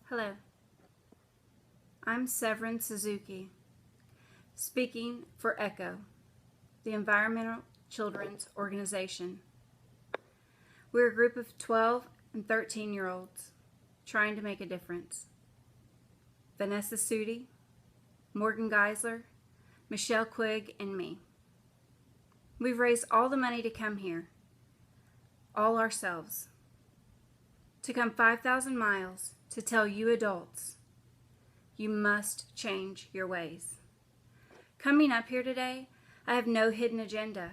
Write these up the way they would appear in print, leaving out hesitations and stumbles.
Hello, I'm Severn Suzuki, speaking for ECHO, the Environmental Children's Organization. We're a group of 12 and 13-year-olds trying to make a difference. Vanessa Sudi, Morgan Geisler, Michelle Quigg, and me. We've raised all the money to come here, all ourselves, to come 5,000 miles to tell you adults, you must change your ways. Coming up here today, I have no hidden agenda.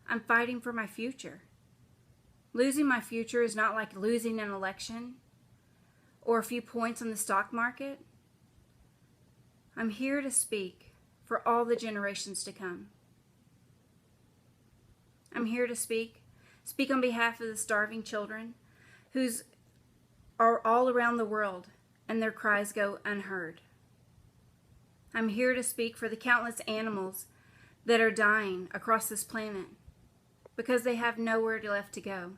I'm fighting for my future. Losing my future is not like losing an election or a few points on the stock market. I'm here to speak for all the generations to come. I'm here to speak on behalf of the starving children whose are all around the world and their cries go unheard. I'm here to speak for the countless animals that are dying across this planet because they have nowhere left to go.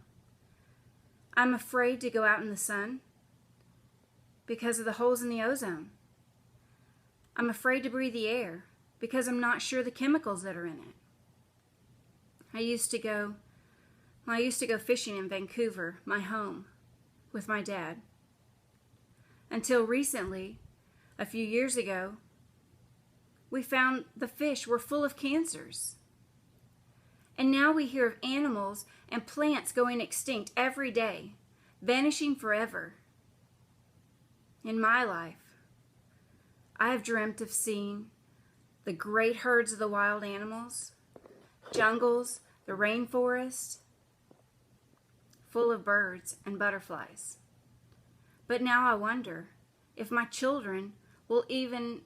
I'm afraid to go out in the sun because of the holes in the ozone. I'm afraid to breathe the air because I'm not sure the chemicals that are in it. I used to go fishing in Vancouver, my home, with my dad. Until recently, a few years ago, we found the fish were full of cancers. And now we hear of animals and plants going extinct every day, vanishing forever. In my life, I have dreamt of seeing the great herds of the wild animals, jungles, the rainforest, full of birds and butterflies. But now I wonder if my children will even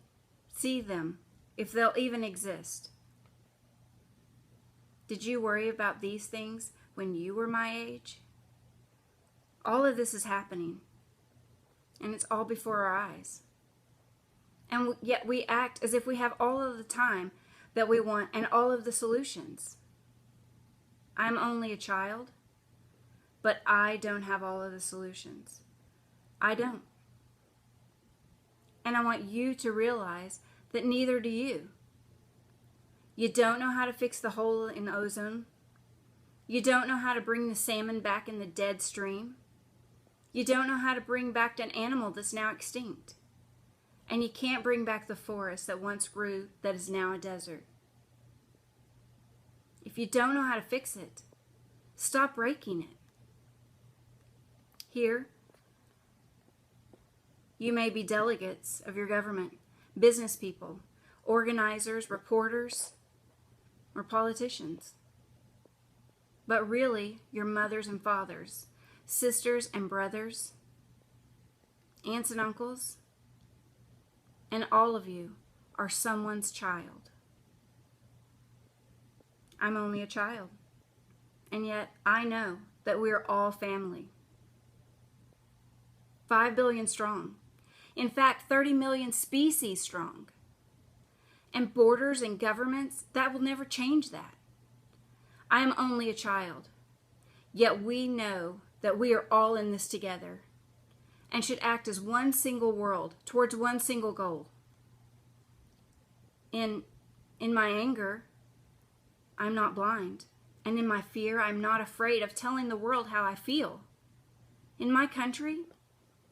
see them, if they'll even exist. Did you worry about these things when you were my age? All of this is happening, and it's all before our eyes. And yet we act as if we have all of the time that we want and all of the solutions. I'm only a child, but I don't have all of the solutions. I don't. And I want you to realize that neither do you. You don't know how to fix the hole in ozone. You don't know how to bring the salmon back in the dead stream. You don't know how to bring back an animal that's now extinct. And you can't bring back the forest that once grew that is now a desert. If you don't know how to fix it, stop breaking it. Here, you may be delegates of your government, business people, organizers, reporters, or politicians. But really, your mothers and fathers, sisters and brothers, aunts and uncles, and all of you are someone's child. I'm only a child, and yet I know that we are all family. 5 billion strong. In fact, 30 million species strong. And borders and governments, that will never change that. I am only a child, yet we know that we are all in this together and should act as one single world towards one single goal. In my anger, I'm not blind. And in my fear, I'm not afraid of telling the world how I feel. In my country,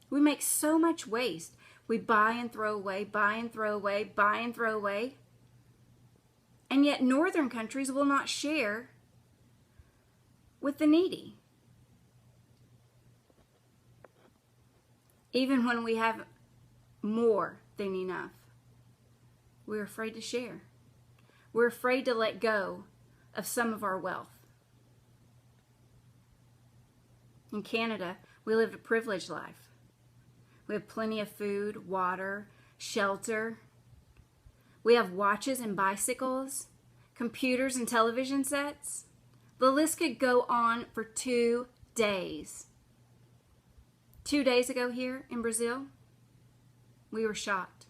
we make so much waste. We buy and throw away, buy and throw away, buy and throw away. And yet northern countries will not share with the needy. Even when we have more than enough, we're afraid to share. We're afraid to let go of some of our wealth. In Canada, we lived a privileged life. We have plenty of food, water, shelter. We have watches and bicycles, computers and television sets. The list could go on for 2 days. 2 days ago here in Brazil, we were shocked.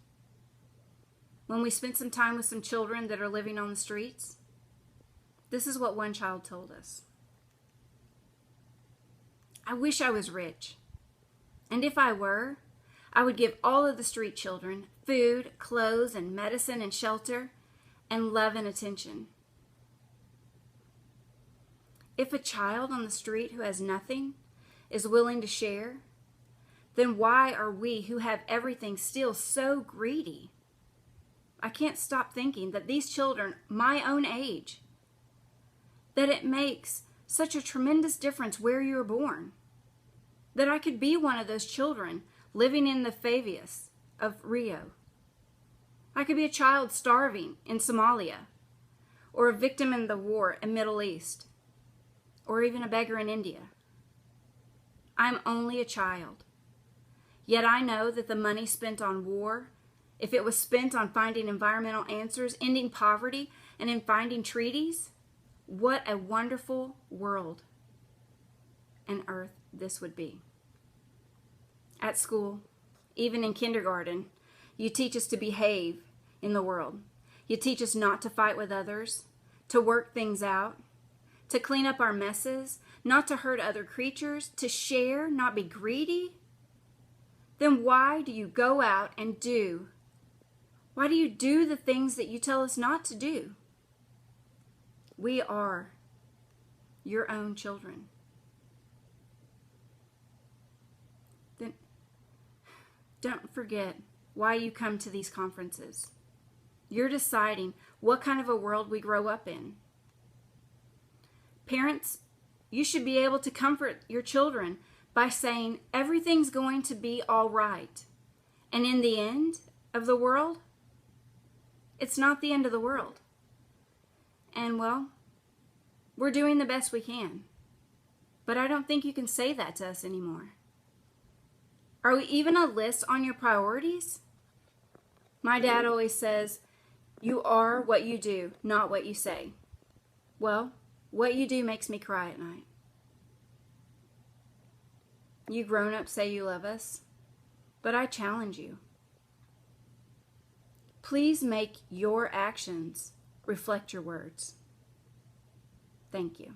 When we spent some time with some children that are living on the streets, this is what one child told us. I wish I was rich. And if I were, I would give all of the street children food, clothes, and medicine and shelter, and love and attention. If a child on the street who has nothing is willing to share, then why are we who have everything still so greedy? I can't stop thinking that these children, my own age, that it makes such a tremendous difference where you were born. That I could be one of those children living in the favelas of Rio. I could be a child starving in Somalia, or a victim in the war in the Middle East, or even a beggar in India. I'm only a child. Yet I know that the money spent on war, if it was spent on finding environmental answers, ending poverty, and in finding treaties, what a wonderful world and earth this would be. At school, even in kindergarten, you teach us to behave in the world. You teach us not to fight with others, to work things out, to clean up our messes, not to hurt other creatures, to share, not be greedy. Then why do you go out and do? Why do you do the things that you tell us not to do? We are your own children. Then don't forget why you come to these conferences. You're deciding what kind of a world we grow up in. Parents, you should be able to comfort your children by saying everything's going to be all right. And in the end of the world, it's not the end of the world. And well, we're doing the best we can. But I don't think you can say that to us anymore. Are we even a list on your priorities? My dad always says, you are what you do, not what you say. Well, what you do makes me cry at night. You grown-ups say you love us, but I challenge you. Please make your actions reflect your words. Thank you.